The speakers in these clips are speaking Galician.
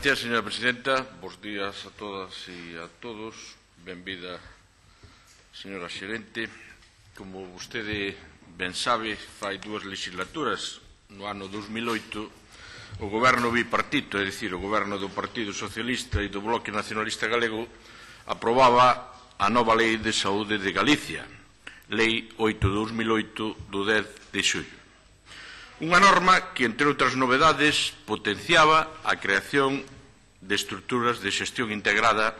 Gracias, señora presidenta. Bos días a todas e a todos. Benvida, señora xerente. Como vostede ben sabe, fai dúas legislaturas, no ano 2008, o goberno bipartito, é dicir, o goberno do Partido Socialista e do Bloque Nacionalista Galego, aprobaba a nova Lei de Saúde de Galicia, Lei 8/2008 do 10 de xullo. Unha norma que, entre outras novedades, potenciaba a creación de estruturas de xestión integrada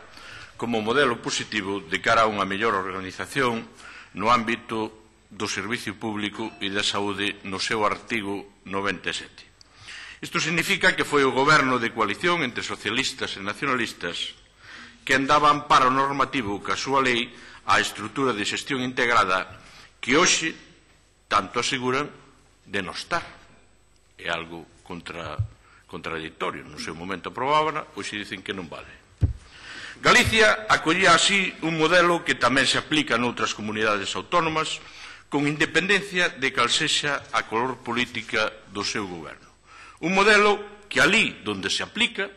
como modelo positivo de cara a unha mellor organización no ámbito do servicio público e da saúde no seu artigo 97. Isto significa que foi o goberno de coalición entre socialistas e nacionalistas que daba amparo normativo ca súa lei á estrutura de xestión integrada que hoxe tanto aseguran de non estar. É algo contradictorio. No seu momento aprobábana, hoxe dicen que non vale. Galicia acollía así un modelo que tamén se aplica noutras comunidades autónomas con independencia de cal sexa a color política do seu goberno. Un modelo que alí donde se aplica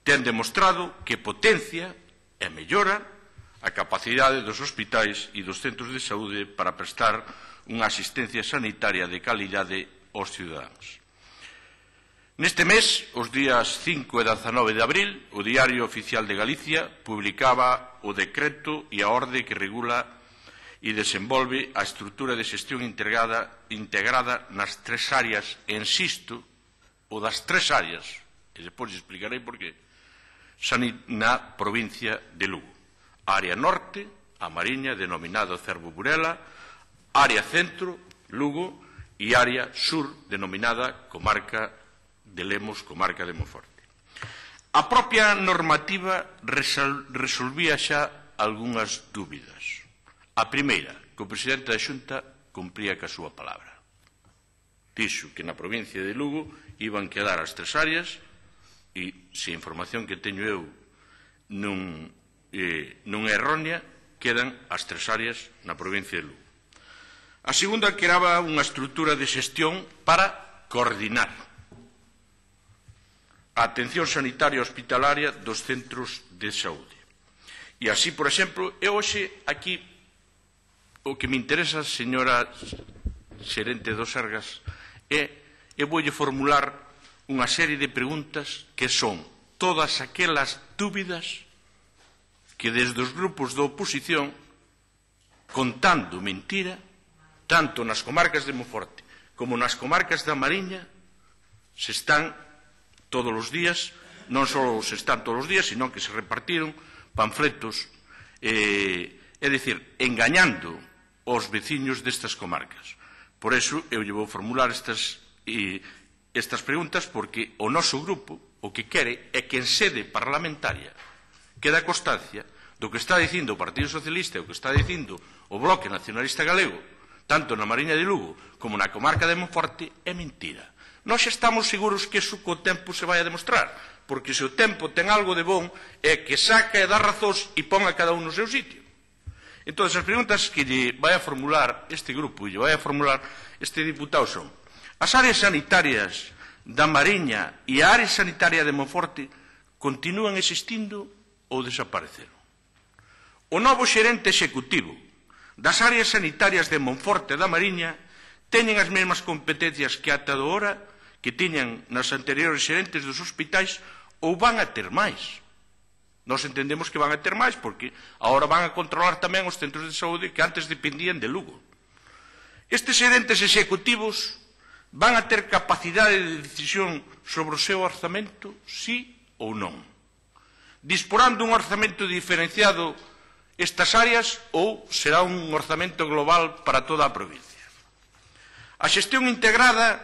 ten demostrado que potencia e mellora a capacidade dos hospitais e dos centros de saúde para prestar unha asistencia sanitaria de calidade aos ciudadanos. Neste mes, os días 5 e 19 de abril, o Diario Oficial de Galicia publicaba o decreto e a orde que regula e desenvolve a estrutura de xestión integrada nas tres áreas, e insisto, o das tres áreas, e depois explicarei por qué, na provincia de Lugo. A área norte, a Mariña, denominado Cervo Burela, área centro, Lugo, e área sur, denominada Comarca de Lemos, Comarca de Monforte. A propia normativa resolvía xa algunhas dúbidas. A primeira, que o presidente da Xunta cumpría ca súa palabra. Dixo que na provincia de Lugo iban quedar as tres áreas e, se a información que teño eu non é errónea, quedan as tres áreas na provincia de Lugo. A segunda, creaba unha estrutura de xestión para coordinar a atención sanitaria hospitalaria dos centros de saúde. E así, por exemplo, eu hoxe aquí o que me interesa, señora xerente do Sergas, eu voulle formular unha serie de preguntas que son todas aquelas dúbidas que desde os grupos da oposición, contando mentira, tanto nas comarcas de Monforte como nas comarcas da Mariña, se están todos os días, non só se están todos os días, sino que se repartiron panfletos, é dicir, engañando os veciños destas comarcas. Por eso eu lle vou formular estas preguntas, porque o noso grupo o que quere é que en sede parlamentaria queda constancia do que está dicindo o Partido Socialista e o que está dicindo o Bloque Nacionalista Galego, tanto na Mariña de Lugo como na comarca de Monforte, é mentira. Nós estamos seguros que iso co tempo se vai a demostrar, porque se o tempo ten algo de bon é que saca e dá razóns e pon a cada un no seu sitio. Entón, as preguntas que lle vai a formular este grupo e lle vai a formular este diputado son: as áreas sanitarias da Mariña e a área sanitaria de Monforte continúan existindo ou desapareceron? O novo xerente executivo das áreas sanitarias de Monforte e da Mariña teñen as mesmas competencias que ata do hora que tiñan nas anteriores xerentes dos hospitais ou van a ter máis? Nós entendemos que van a ter máis, porque agora van a controlar tamén os centros de saúde que antes dependían de Lugo. Estes xerentes executivos van a ter capacidade de decisión sobre o seu orzamento, sí ou non? Disporán dun orzamento diferenciado estas áreas ou será un orzamento global para toda a provincia? A xestión integrada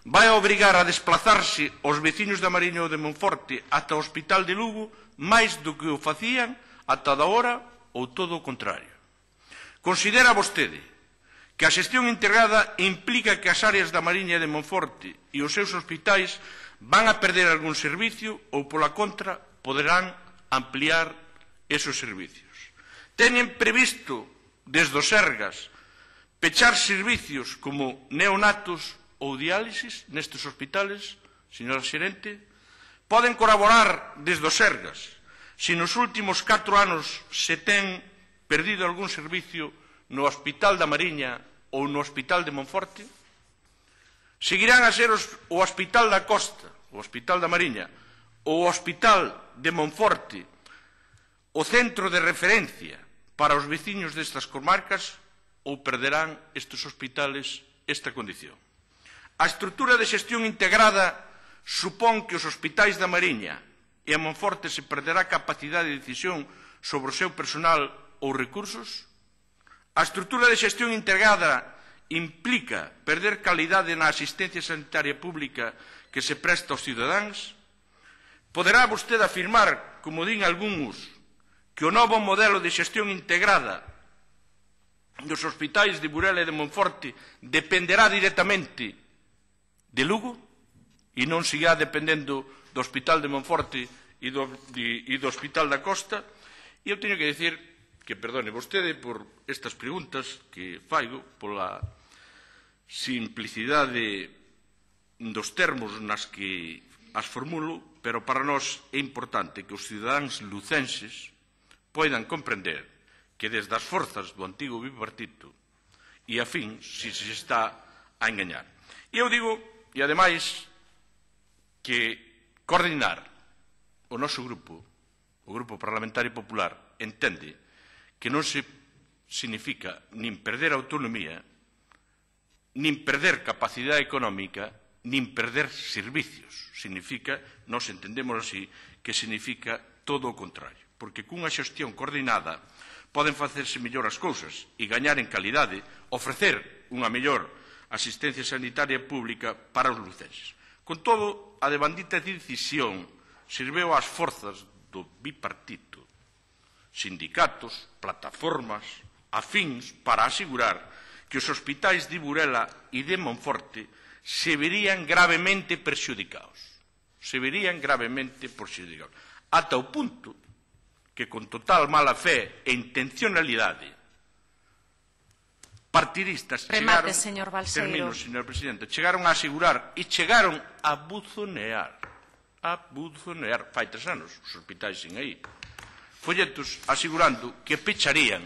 vai a obrigar a desplazarse os veciños da Mariña ou de Monforte ata o Hospital de Lugo máis do que o facían ata da hora ou todo o contrario? Considera vostede que a xestión integrada implica que as áreas da Mariña e de Monforte e os seus hospitais van a perder algún servicio ou, pola contra, poderán ampliar esos servicios? Teñen previsto, desde o Sergas, pechar servicios como neonatos ou diálisis nestes hospitales, señora xerente? Poden colaborar desde o Sergas. Se nos últimos 4 anos se ten perdido algún servicio no Hospital da Mariña ou no Hospital de Monforte, seguirán a ser o Hospital da Costa, o Hospital da Mariña, ou o Hospital de Monforte, o centro de referencia para os veciños destas comarcas, ou perderán estes hospitales esta condición. A estrutura de xestión integrada supón que os hospitais da Mariña e a Monforte se perderá capacidade de decisión sobre o seu personal ou recursos? A estrutura de xestión integrada implica perder calidade na asistencia sanitaria pública que se presta aos cidadáns? Poderá vostede afirmar, como din algúns, que o novo modelo de xestión integrada dos hospitais de Burela e de Monforte dependerá directamente de Lugo e non siga dependendo do Hospital de Monforte e do Hospital da Costa? E eu teño que dicir que, perdone vostede por estas preguntas que faigo, pola simplicidade dos termos nas que as formulo, pero para nós é importante que os cidadáns lucenses poidan comprender que desde as forzas do antigo bipartito e a fin se está a engañar. E eu digo, e ademais, que coordinar o noso grupo, o Grupo Parlamentario Popular, entende que non se significa nin perder autonomía, nin perder capacidade económica, nin perder servicios. Significa, nós entendemos así, que significa todo o contrario. Porque cunha xestión coordinada poden facerse mellor as cousas e gañar en calidade, ofrecer unha mellor asistencia sanitaria pública para os lucenses. Con todo, a devandita decisión serveu ás forzas do bipartito, sindicatos, plataformas, afíns, para asegurar que os hospitais de Burela e de Monforte se verían gravemente perxudicados. Ata o punto que, con total mala fe e intencionalidade partidistas, remate, señor Balseiro. Termino, señor presidente, chegaron a asegurar e chegaron a buzonear, fai 3 anos, os hospitais sin aí, folletos asegurando que pecharían,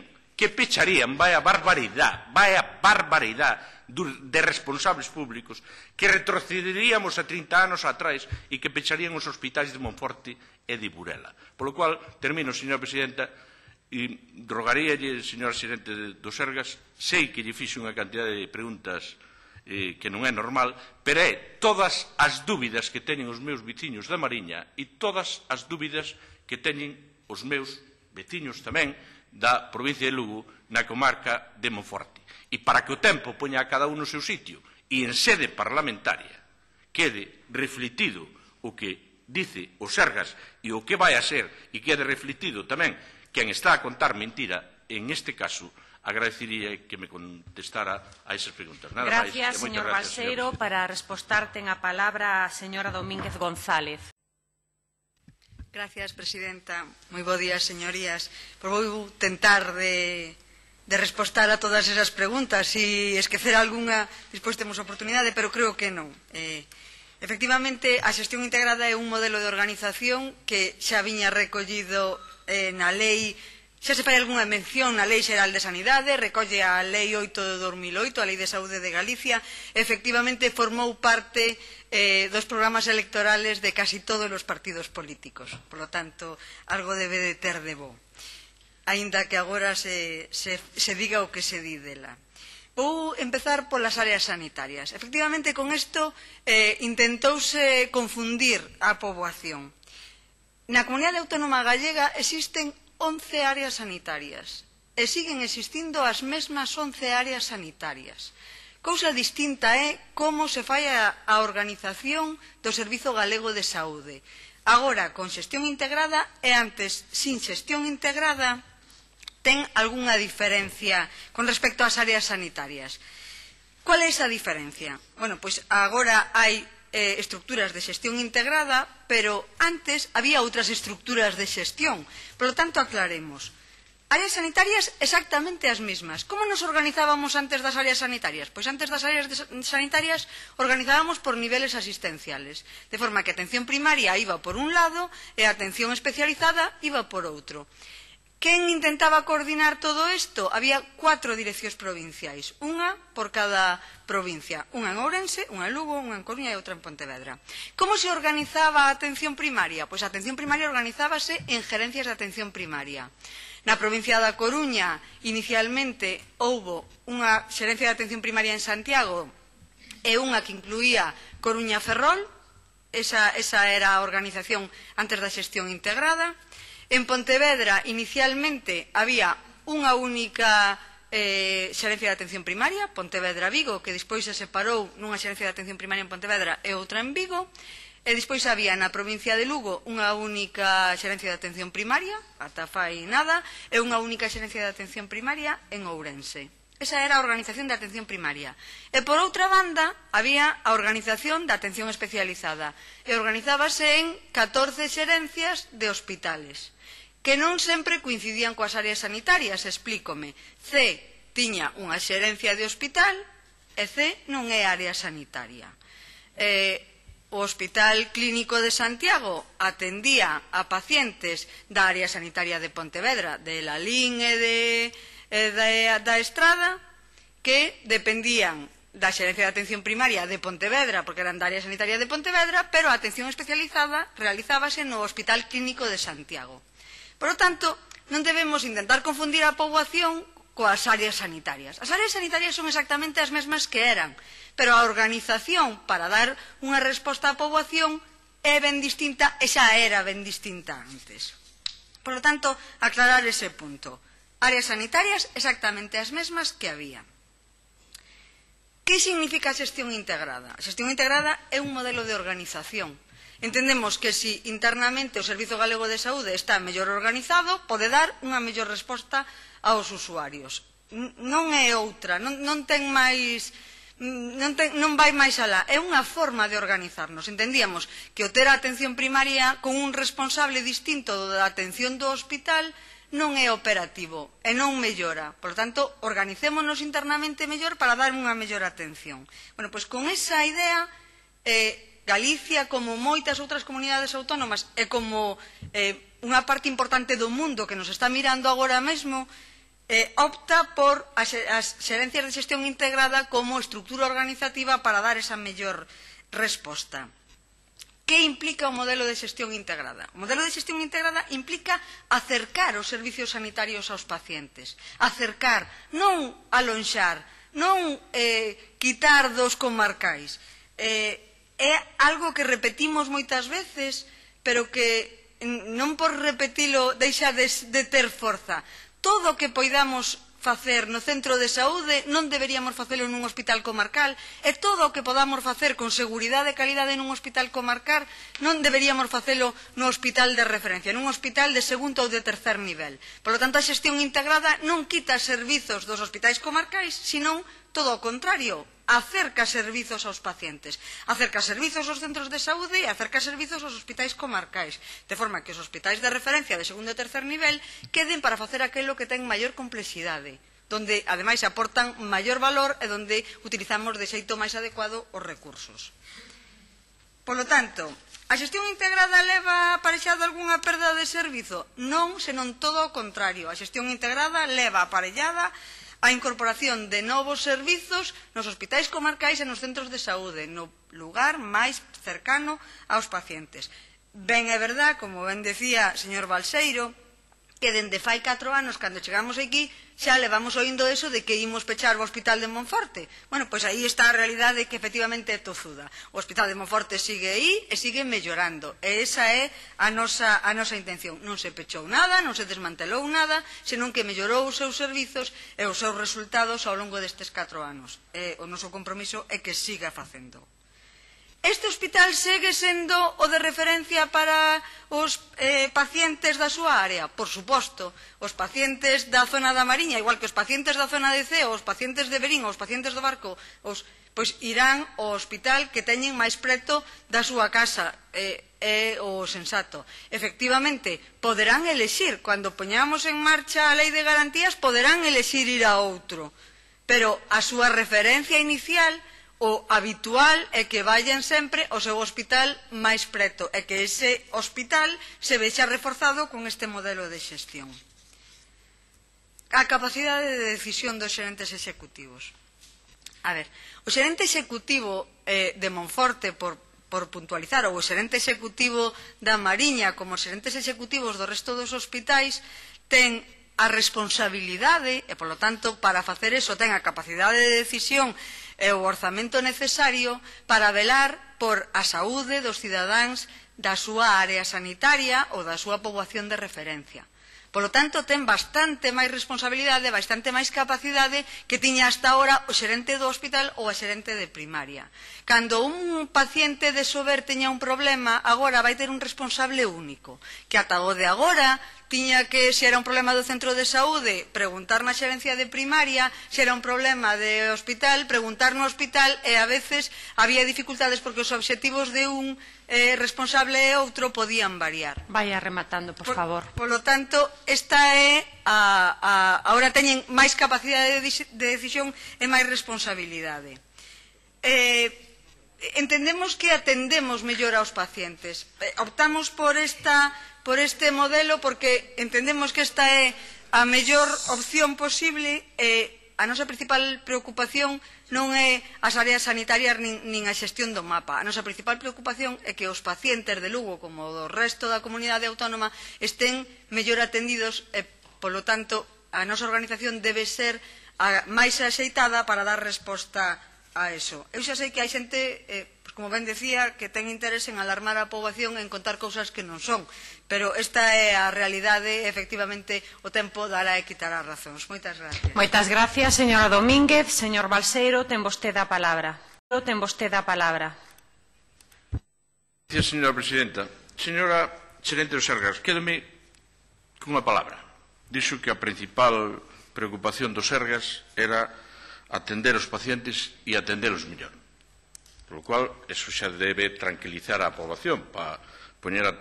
vaya barbaridade de responsables públicos, que retrocederíamos a 30 anos atrás e que pecharían os hospitais de Monforte e de Burela. Polo cual, termino, señora presidenta, e rogaríalle, señora xerente do Sergas, sei que lle fixe unha cantidade de preguntas que non é normal, pero é todas as dúbidas que teñen os meus veciños da Mariña e todas as dúbidas que teñen os meus veciños tamén da provincia de Lugo na comarca de Monforte. E para que o tempo poña a cada un no seu sitio e en sede parlamentaria quede refletido o que dice o Sergas e o que vai a ser e quede refletido tamén quen está a contar mentira, en este caso, agradecería que me contestara a esas preguntas. Nada máis. Gracias, señor Balseiro. Para responder ten a palabra a señora Domínguez González. Gracias, presidenta. Moi bo día, señorías. Vou tentar de responder a todas esas preguntas. Se esquecer algunha, despois temos oportunidade, pero creo que non. Efectivamente, a xestión integrada é un modelo de organización que xa viña recollido na lei, xa se fai algunha mención na Lei Xeral de Sanidade, recolle a Lei 8 de 2008, a Lei de Saúde de Galicia, efectivamente formou parte dos programas electorales de casi todos os partidos políticos. Por lo tanto, algo debe de ter de bo, aínda que agora se diga o que se di dela. Vou empezar polas áreas sanitarias. Efectivamente, con isto intentouse confundir a poboación. Na Comunidade Autónoma Gallega existen 11 áreas sanitarias e siguen existindo as mesmas 11 áreas sanitarias. Cousa distinta é como se fai a organización do Servizo Galego de Saúde. Agora, con xestión integrada e antes, sin xestión integrada, ten algunha diferencia con respecto ás áreas sanitarias. Qual é esa diferencia? Bueno, pois agora hai estructuras de xestión integrada, pero antes había outras estructuras de xestión. Por lo tanto, aclaremos. áreas sanitarias exactamente as mesmas. Como nos organizábamos antes das áreas sanitarias? Pois antes das áreas sanitarias organizábamos por niveles asistenciales, de forma que a atención primaria iba por un lado e a atención especializada iba por outro. Quen intentaba coordinar todo isto? Había 4 direccións provinciais, unha por cada provincia, unha en Ourense, unha en Lugo, unha en Coruña e outra en Pontevedra. Como se organizaba a atención primaria? Pois a atención primaria organizábase en gerencias de atención primaria. Na provincia da Coruña, inicialmente, houbo unha xerencia de atención primaria en Santiago e unha que incluía Coruña-Ferrol, esa era a organización antes da xestión integrada. En Pontevedra, inicialmente, había unha única xerencia de atención primaria, Pontevedra-Vigo, que despois se separou nunha xerencia de atención primaria en Pontevedra e outra en Vigo, e despois había na provincia de Lugo unha única xerencia de atención primaria, ata fai nada, e unha única xerencia de atención primaria en Ourense. Esa era a organización de atención primaria. E por outra banda, había a organización de atención especializada, e organizábase en 14 xerencias de hospitales, que non sempre coincidían coas áreas sanitarias, explícome. C tiña unha xerencia de hospital e C non é área sanitaria. O Hospital Clínico de Santiago atendía a pacientes da área sanitaria de Pontevedra, de Lalín e da Estrada, que dependían da xerencia de atención primaria de Pontevedra, porque eran da área sanitaria de Pontevedra, pero a atención especializada realizábase no Hospital Clínico de Santiago. Por lo tanto, non debemos intentar confundir a poboación coas áreas sanitarias. As áreas sanitarias son exactamente as mesmas que eran, pero a organización para dar unha resposta á poboación é ben distinta e xa era ben distinta antes. Por lo tanto, aclarar ese punto. Áreas sanitarias exactamente as mesmas que había. Que significa a xestión integrada? A xestión integrada é un modelo de organización. Entendemos que se internamente o Servizo Galego de Saúde está mellor organizado, pode dar unha mellor resposta aos usuarios. Non é outra, non vai máis alá, é unha forma de organizarnos. Entendíamos que o ter a atención primaria con un responsable distinto da atención do hospital non é operativo e non mellora. Por lo tanto, organicémonos internamente mellor para dar unha mellor atención. Bueno, pois con esa idea, Galicia, como moitas outras comunidades autónomas e como unha parte importante do mundo que nos está mirando agora mesmo, opta por as xerencias de xestión integrada como estructura organizativa para dar esa mellor resposta. Que implica o modelo de xestión integrada? O modelo de xestión integrada implica acercar os servicios sanitarios aos pacientes. Acercar, non alonxar, non quitar dos comarcais. É algo que repetimos moitas veces, pero que non por repetilo deixa de ter forza. Todo o que poidamos facer no centro de saúde non deberíamos facelo nun hospital comarcal, e todo o que podamos facer con seguridade e calidade nun hospital comarcal non deberíamos facelo no hospital de referencia, nun hospital de segundo ou de tercer nivel. Por lo tanto, a xestión integrada non quita servizos dos hospitais comarcais, senón todo o contrario, acerca servizos aos pacientes, acerca servizos aos centros de saúde e acerca servizos aos hospitais comarcais, de forma que os hospitais de referencia de segundo e tercer nivel queden para facer aquilo que ten maior complexidade, donde ademais aportan maior valor e donde utilizamos de xeito máis adecuado os recursos. Por lo tanto, a xestión integrada leva aparexado algunha perda de servizo? Non, senón todo o contrario. A xestión integrada leva aparellada a incorporación de novos servizos nos hospitais comarcais e nos centros de saúde, no lugar máis cercano aos pacientes. Ben é verdad, como ben decía o señor Balseiro, que dende fai 4 anos, cando chegamos aquí, xa levamos oindo eso de que imos pechar o Hospital de Monforte. Bueno, pois aí está a realidade que efectivamente é tozuda. O Hospital de Monforte sigue aí e sigue mellorando. E esa é a nosa intención. Non se pechou nada, non se desmantelou nada, senón que mellorou os seus servizos e os seus resultados ao longo destes 4 anos. O noso compromiso é que siga facendo. Este hospital segue sendo o de referencia para os pacientes da súa área? Por suposto. Os pacientes da zona da Mariña, igual que os pacientes da zona de Ceo, os pacientes de Verín, os pacientes do Barco, pois irán ao hospital que teñen máis preto da súa casa. é o sensato. Efectivamente, poderán elexir, cando poñamos en marcha a Lei de Garantías, poderán elexir ir a outro, pero a súa referencia inicial, o habitual, é que vayan sempre ao seu hospital máis preto, e que ese hospital se vexa reforzado con este modelo de xestión. A capacidade de decisión dos xerentes executivos. A ver, o xerente executivo de Monforte, por puntualizar, ou o xerente executivo da Mariña, como os xerentes executivos do resto dos hospitais, ten a responsabilidade, e, polo tanto, para facer eso, ten a capacidade de decisión e o orzamento necesario para velar por a saúde dos cidadáns da súa área sanitaria ou da súa poboación de referencia. Polo tanto, ten bastante máis responsabilidade, bastante máis capacidade que tiña hasta ahora o xerente do hospital ou a xerente de primaria. Cando un paciente de Sober teña un problema, agora vai ter un responsable único, que ata o de agora tiña que, se era un problema do centro de saúde, preguntar na xerencia de primaria, se era un problema de hospital, preguntar no hospital, e a veces había dificultades porque os obxectivos de un responsable e outro podían variar. Vaya rematando, por favor. Polo tanto, esta é agora teñen máis capacidade de decisión e máis responsabilidade. Entendemos que atendemos mellor aos pacientes. Optamos por este modelo porque entendemos que esta é a mellor opción posible e a nosa principal preocupación non é as áreas sanitarias nin a xestión do mapa. A nosa principal preocupación é que os pacientes de Lugo, como do resto da comunidade autónoma, estén mellor atendidos e, polo tanto, a nosa organización debe ser a máis axeitada para dar resposta a eso. Eu xa sei que hai xente, como ben decía, que ten interés en alarmar a poboación en contar cousas que non son, pero esta é a realidade, efectivamente, o tempo dará e quitará razóns. Moitas gracias. Moitas gracias, señora Domínguez. Señor Balseiro, ten vostede a palabra. Gracias, señora presidenta. Señora xerente do Sergas, quédome cunha palabra. Dixo que a principal preocupación do Sergas era atender os pacientes e atendelos mellor. Por lo cual, eso xa debe tranquilizar a poboación, para poñer a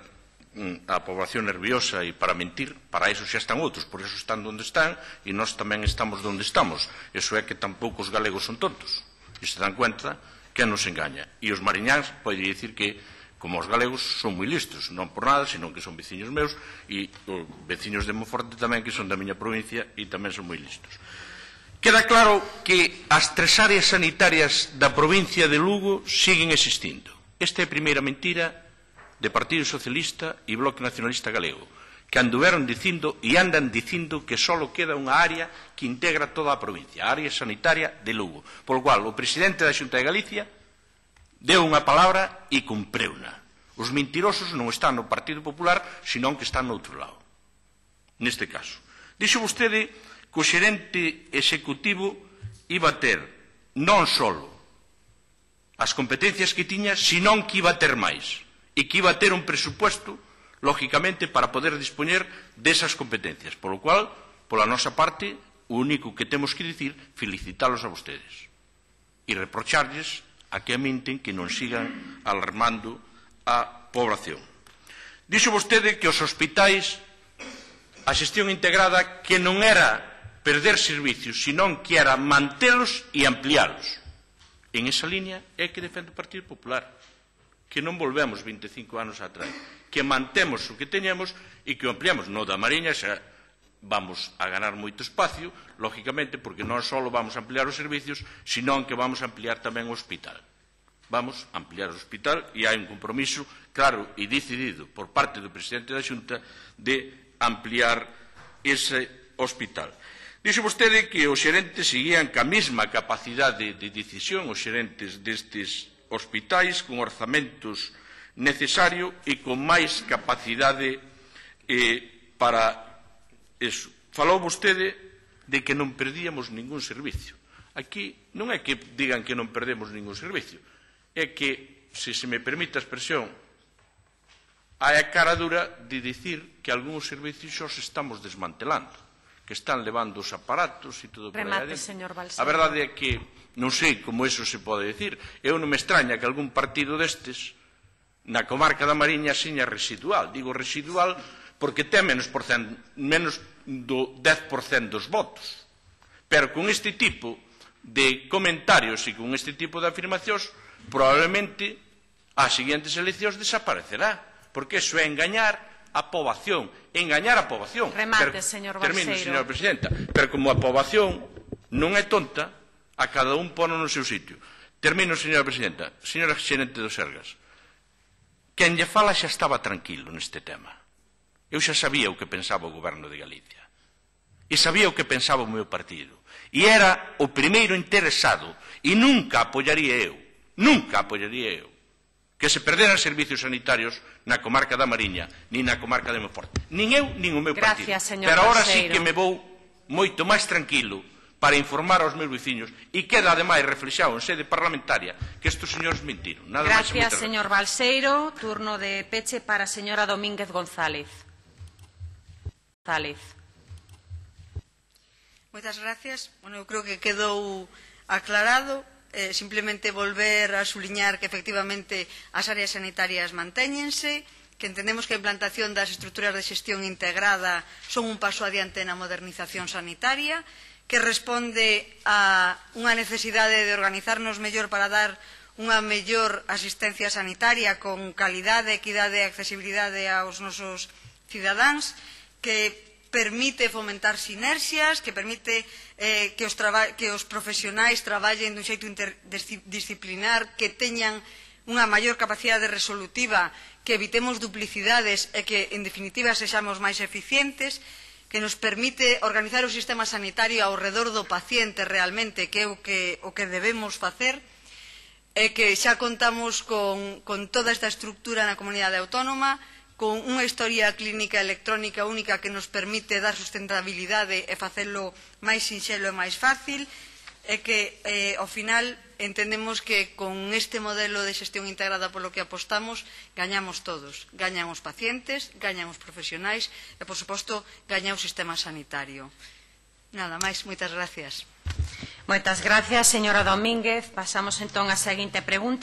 poboación nerviosa e para mentir, para eso xa están outros, por eso están onde están e nós tamén estamos onde estamos. Eso é que tampouco os galegos son tontos e se dan cuenta que nos engaña. E os mariñáns pode dicir que, como os galegos, son moi listos, non por nada, senón que son veciños meus e os veciños de Monforte tamén, que son da miña provincia e tamén son moi listos. Queda claro que as tres áreas sanitarias da provincia de Lugo siguen existindo. Esta é a primeira mentira de Partido Socialista e Bloque Nacionalista Galego, que anduveron dicindo e andan dicindo que só queda unha área que integra toda a provincia, a área sanitaria de Lugo. Polo cual, o presidente da Xunta de Galicia deu unha palabra e cumpreuna. Os mentirosos non están no Partido Popular, senón que están no outro lado. Neste caso. Dixo vostede que o xerente executivo iba a ter non só as competencias que tiña, senón que iba a ter máis e que iba a ter un presupuesto, lógicamente, para poder dispoñer desas competencias. Polo cual, pola nosa parte, o único que temos que dicir, felicitalos a vostedes e reprocharlles a que minten, que non sigan alarmando a poboación. Dixo vostede que os hospitais, a xestión integrada, que non era perder servicios, senón que era mantelos e amplialos. En esa línea é que defende o Partido Popular, que non volvemos 25 anos atrás, que mantemos o que teñamos e que o ampliamos. No da Mariña xa vamos a ganar moito espacio, lógicamente, porque non só vamos a ampliar os servicios, senón que vamos a ampliar tamén o hospital. Vamos a ampliar o hospital e hai un compromiso claro e decidido por parte do presidente da Xunta de ampliar ese hospital. Dixo vostede que os xerentes seguían ca mesma capacidade de decisión, os xerentes destes hospitais, con orzamentos necesarios e con máis capacidade para eso. Falou vostede de que non perdíamos ningún servicio. Aquí non é que digan que non perdemos ningún servicio, é que, se me permite a expresión, hai a cara dura de dicir que algúns servicios xos estamos desmantelando, que están levando os aparatos e todo por aí adentro. Señor Balseiro. A verdade é que non sei como eso se pode dicir. Eu non me extraña que algún partido destes Na comarca da Mariña axiña residual. Digo residual porque ten menos do 10% dos votos. Pero con este tipo de comentarios e con este tipo de afirmacións, probablemente as seguintes eleccións desaparecerá, porque iso é engañar a poboación. Engañar a poboación. Remate, señor Balseiro. Termino, señora presidenta. Pero como a poboación non é tonta, a cada un pono no seu sitio. Termino, señora presidenta. Señora xerente do Sergas, quen lle fala xa estaba tranquilo neste tema. Eu xa sabía o que pensaba o goberno de Galicia. E sabía o que pensaba o meu partido. E era o primeiro interesado. E nunca apoiaría eu, que se perderan servicios sanitarios na comarca da Mariña, nin na comarca de Monforte. Nin eu, nin o meu partido. Pero agora sí que me vou moito máis tranquilo para informar aos meus veciños e queda ademais reflexado en sede parlamentaria que estes señores mentiron. Gracias, señor Balseiro. Turno de peche para a señora Domínguez González. Moitas gracias. Bueno, eu creo que quedou aclarado. Simplemente volver a suliñar que efectivamente as áreas sanitarias mantéñense, que entendemos que a implantación das estruturas de xestión integrada son un paso adiante na modernización sanitaria, que responde a unha necesidade de organizarnos mellor para dar unha mellor asistencia sanitaria con calidade, equidade e accesibilidade aos nosos cidadáns, que permite fomentar sinerxias, que permite que os profesionais traballen dun xeito interdisciplinar, que teñan unha maior capacidade resolutiva, que evitemos duplicidades e que, en definitiva, sexamos máis eficientes, que nos permite organizar o sistema sanitario ao redor do paciente realmente, que é o que debemos facer, e que xa contamos con toda esta estructura na comunidade autónoma, con unha historia clínica electrónica única que nos permite dar sustentabilidade e facelo máis sinxelo e máis fácil, e que, ao final, entendemos que con este modelo de xestión integrada polo que apostamos, gañamos todos. Gañan os pacientes, gañan os profesionais e, por suposto, gaña o sistema sanitario. Nada máis, moitas gracias. Moitas gracias, señora Domínguez. Pasamos entón á seguinte pregunta.